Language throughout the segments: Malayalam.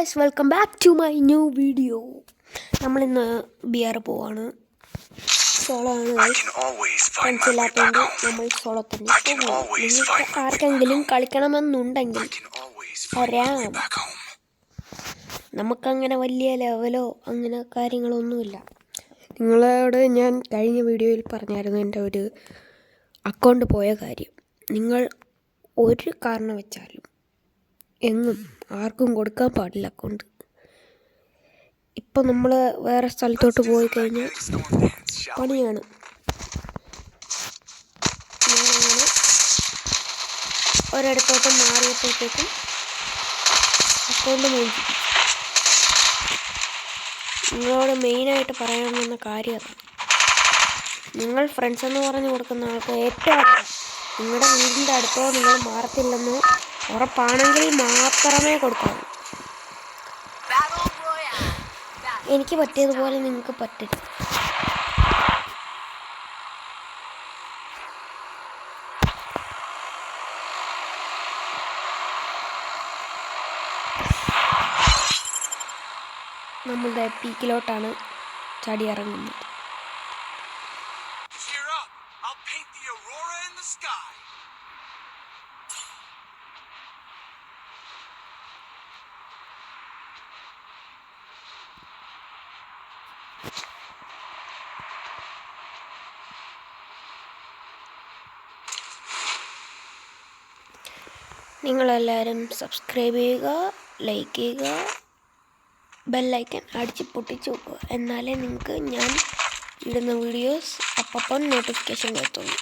Guys, welcome back to my new video. നമ്മളിന്ന് ബിയർ പോവാണ്. സോളോ ആണ്. ഫ്രണ്ട്സ് ഇല്ലാത്തതുകൊണ്ട് നമ്മൾ സോളോ തന്നെ പോകും. നിങ്ങൾക്ക് ആർക്കെങ്കിലും കളിക്കണമെന്നുണ്ടെങ്കിൽ വരാം. നമുക്കങ്ങനെ വലിയ ലെവലോ അങ്ങനെ കാര്യങ്ങളൊന്നുമില്ല. നിങ്ങളോട് ഞാൻ കഴിഞ്ഞ വീഡിയോയിൽ പറഞ്ഞായിരുന്നു എൻ്റെ ഒരു അക്കൗണ്ട് പോയ കാര്യം. നിങ്ങൾ ഒരു കാരണം വെച്ചാലും എങ്ങും ആർക്കും കൊടുക്കാൻ പാടില്ല അക്കൗണ്ട്. ഇപ്പം നമ്മൾ വേറെ സ്ഥലത്തോട്ട് പോയി കഴിഞ്ഞാൽ പണിയാണ്. ഞാനങ്ങനെ ഒരിടത്തോട്ട് മാറിയപ്പോഴത്തേക്കും അക്കൗണ്ട് മേടിച്ചു. നിങ്ങളോട് മെയിനായിട്ട് പറയാൻ വന്ന കാര്യം അതാണ്. നിങ്ങൾ ഫ്രണ്ട്സ് എന്ന് പറഞ്ഞ് കൊടുക്കുന്ന ആൾക്ക് ഏറ്റവും നിങ്ങളുടെ വീടിൻ്റെ അടുത്തോ നിങ്ങൾ മാറത്തില്ലെന്ന് ഉറപ്പാണെങ്കിൽ മാത്രമേ കൊടുക്കാവൂ. എനിക്ക് പറ്റിയതുപോലെ നിങ്ങൾക്ക് പറ്റരുത്. നമ്മളുടെ പീക്കിലോട്ടാണ് ചാടി ഇറങ്ങുന്നത്. നിങ്ങളെല്ലാവരും സബ്സ്ക്രൈബ് ചെയ്യുക, ലൈക്ക് ചെയ്യുക, ബെല്ലൈക്കൻ അടിച്ച് പൊട്ടിച്ച് വെക്കുക. എന്നാലേ നിങ്ങൾക്ക് ഞാൻ ഇടുന്ന വീഡിയോസ് അപ്പം നോട്ടിഫിക്കേഷൻ വരത്തുള്ളൂ.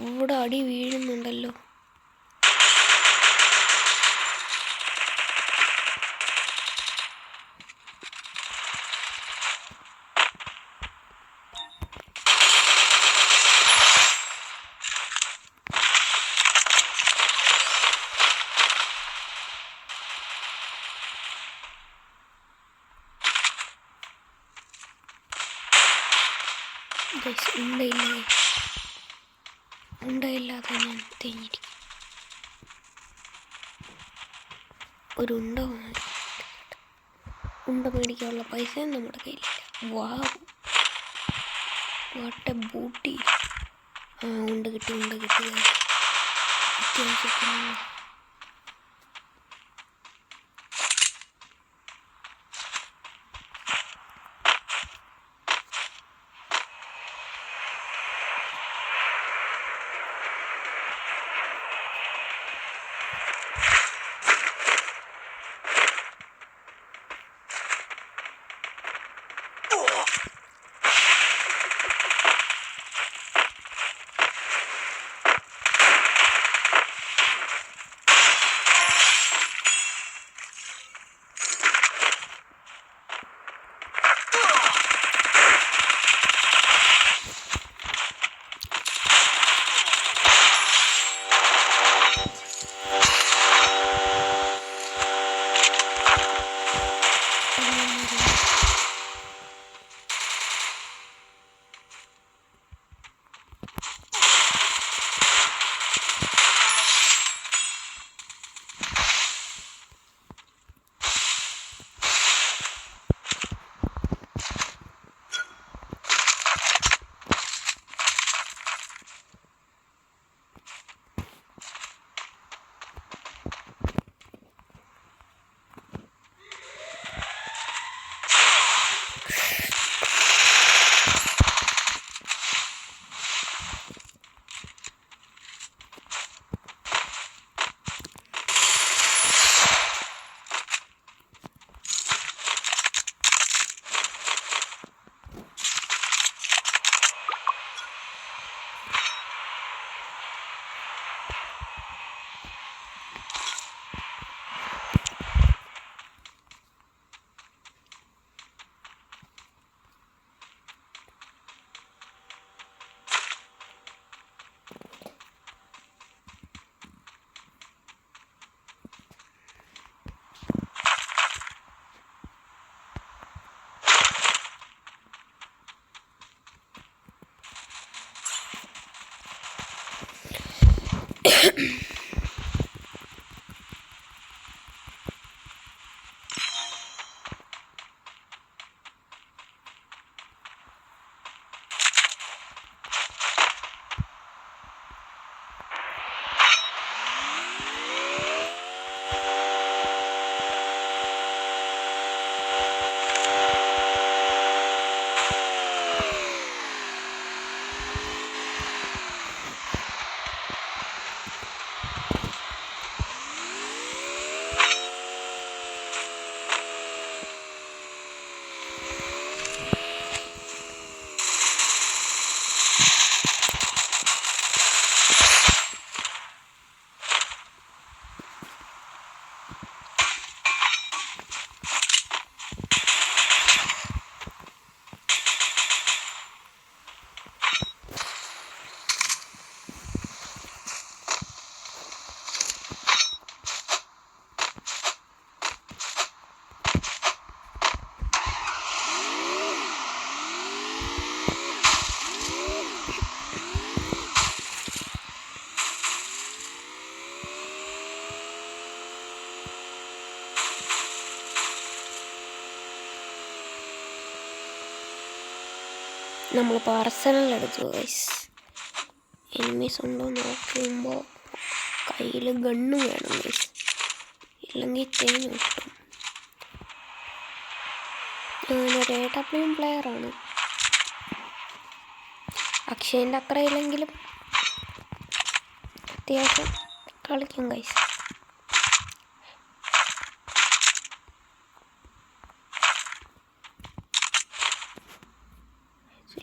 ഇവിടെ അടി വീഴുന്നുണ്ടല്ലോ. ഉണ്ടയില്ലാതെ ഞാൻ തേഞ്ഞിരിക്കും. ഒരു ഉണ്ട മേടിക്കാനുള്ള പൈസയും നമ്മുടെ കയ്യിലില്ല. What A booty. ഉണ്ട കിട്ടി അത്യാവശ്യത്തിന്. നമ്മളിപ്പോൾ അർസനൽ എടുത്തു ഗൈസ്. എനിമീസ് ഉണ്ടോ നോക്കുമ്പോൾ കയ്യിൽ ഗണ്ണ് വേണം ഗൈസ്, ഇല്ലെങ്കിൽ തേഞ്ഞ് കിട്ടും. ഞാനൊരു AW പ്ലെയറാണ്. അക്ഷയൻ്റെ അത്ര ഇല്ലെങ്കിലും അത്യാവശ്യം കളിക്കും ഗൈസ്.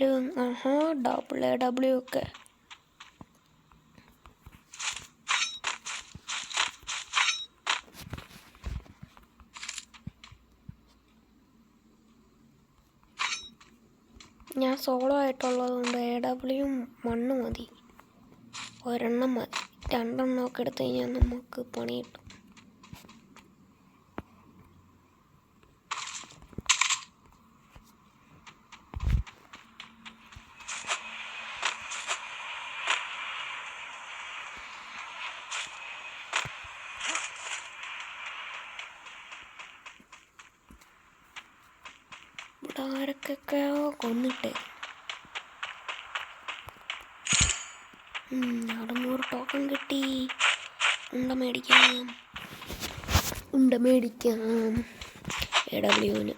AW ഒക്കെ ഞാൻ സോളോ ആയിട്ടുള്ളത് കൊണ്ട് AW മണ്ണ് മതി, ഒരെണ്ണം മതി. 2 എണ്ണമൊക്കെ എടുത്തു കഴിഞ്ഞാൽ നമുക്ക് പണി കിട്ടും. ഇവിടെ ആരൊക്കെയോ കൊന്നിട്ട് 600 ടോക്കൺ കിട്ടി. ഉണ്ട മേടിക്കാം AWന്.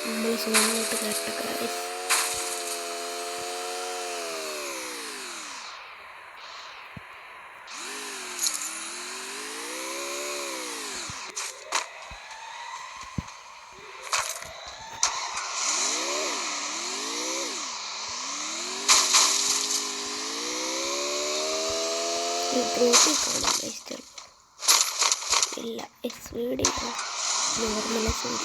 നമ്മൾ സോണിലോട്ട് കയറട്ടെ. ട്രോഫി കാണാം ഗൈസ്, ഇല്ല SVD നോർമൽ SVD.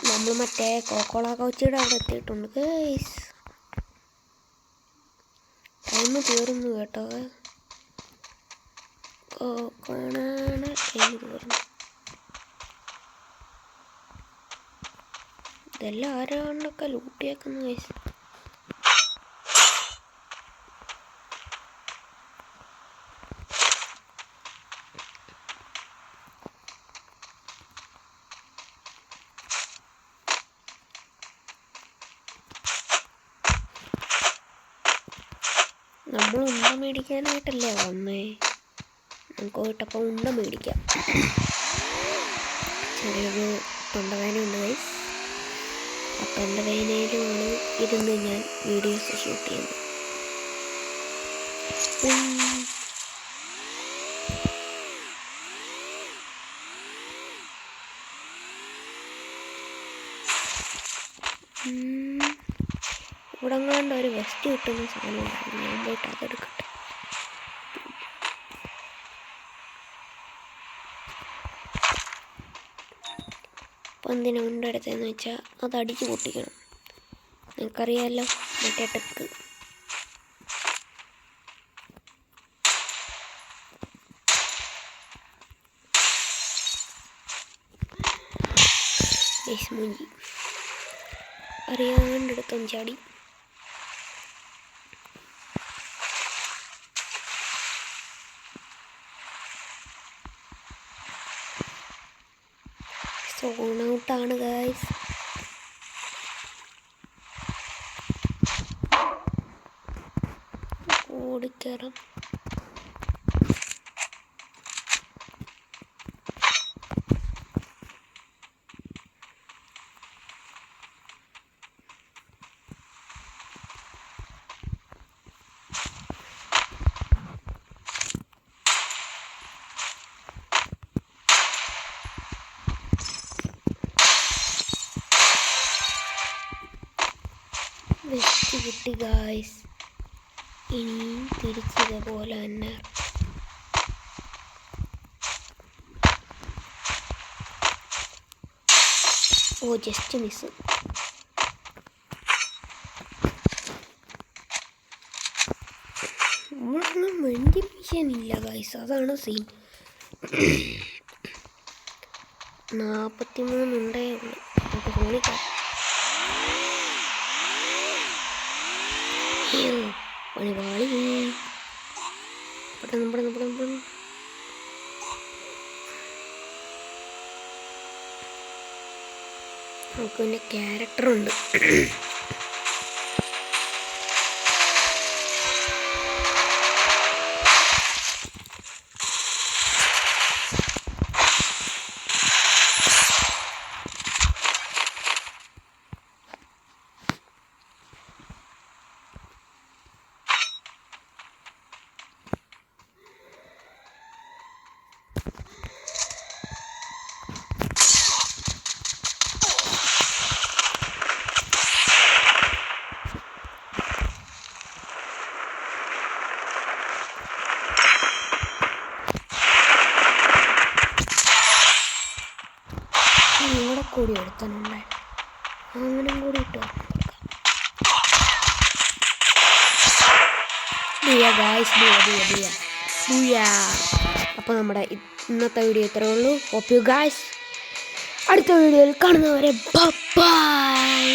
നമ്മൾ മറ്റേ കോക്കോള കൗച്ചിയുടെ അവിടെ എത്തിയിട്ടുണ്ട് ഗൈസ്. ടൈം തീർന്നു കേട്ടോ, കോക്കോണാണ് ടൈം തീർന്നു. ഇതെല്ലാം ആരാണ്ടൊക്കെ ലൂട്ടിയേക്കുന്നു ഗൈസ്. നമ്മൾ ഉണ്ട മേടിക്കാനായിട്ടല്ലേ വന്നേ, നമുക്ക് പോയിട്ടപ്പോൾ ഉണ്ട മേടിക്കാം. ചെറിയൊരു തൊണ്ടവേനയുണ്ട് ഗൈസ്. ആ തൊണ്ടവേനയിലാണ് ഇരുന്ന് ഞാൻ വീഡിയോസ് ഷൂട്ട് ചെയ്യുന്നത്. ഇവിടെ കണ്ട ഒരു വെസ്റ്റ് കിട്ടുന്ന സാധനം ഉണ്ടായിരുന്നു, ഞാൻ പോയിട്ട് അതെടുക്കട്ടെ. അപ്പം എന്തിനാ ഉണ്ടെടുത്തതെന്ന് വെച്ചാൽ അത് അടിച്ച് പൊട്ടിക്കണം. നിങ്ങൾക്കറിയാമല്ലോ മറ്റേ ടെക്ക്. മുഞ്ചി അറിയാണ്ടെടുക്കാൻ ചാടി. സോൺ ഔട്ടാണ് ഗൈസ്. ഓടിക്കയറാം. വെച്ച് കിട്ടി ഗായ്സ്. ഇനിയും തിരിച്ചതുപോലെ തന്നെ. Oh just miss. അടിക്കാനില്ല ഗൈസ്, അതാണ് സീൻ. 43 ഉണ്ടേ ഉള്ളു. നമുക്ക് ഫോണിക്കാം. പണിപാളി. പെട്ടെന്ന് നമുക്ക് പിന്നെ ക്യാരക്ടറുണ്ട്. ഇവിടെ കൂടി എടുത്താനുണ്ടായി, അങ്ങനെ കൂടി ഇട്ട് അപ്പോൾ നമ്മുടെ ഇന്നത്തെ വീഡിയോ ഇത്രേ ഉള്ളൂ. ഹോപ്പ് യു ഗൈസ് അടുത്ത വീഡിയോയിൽ കാണുന്നവരെ ബൈ.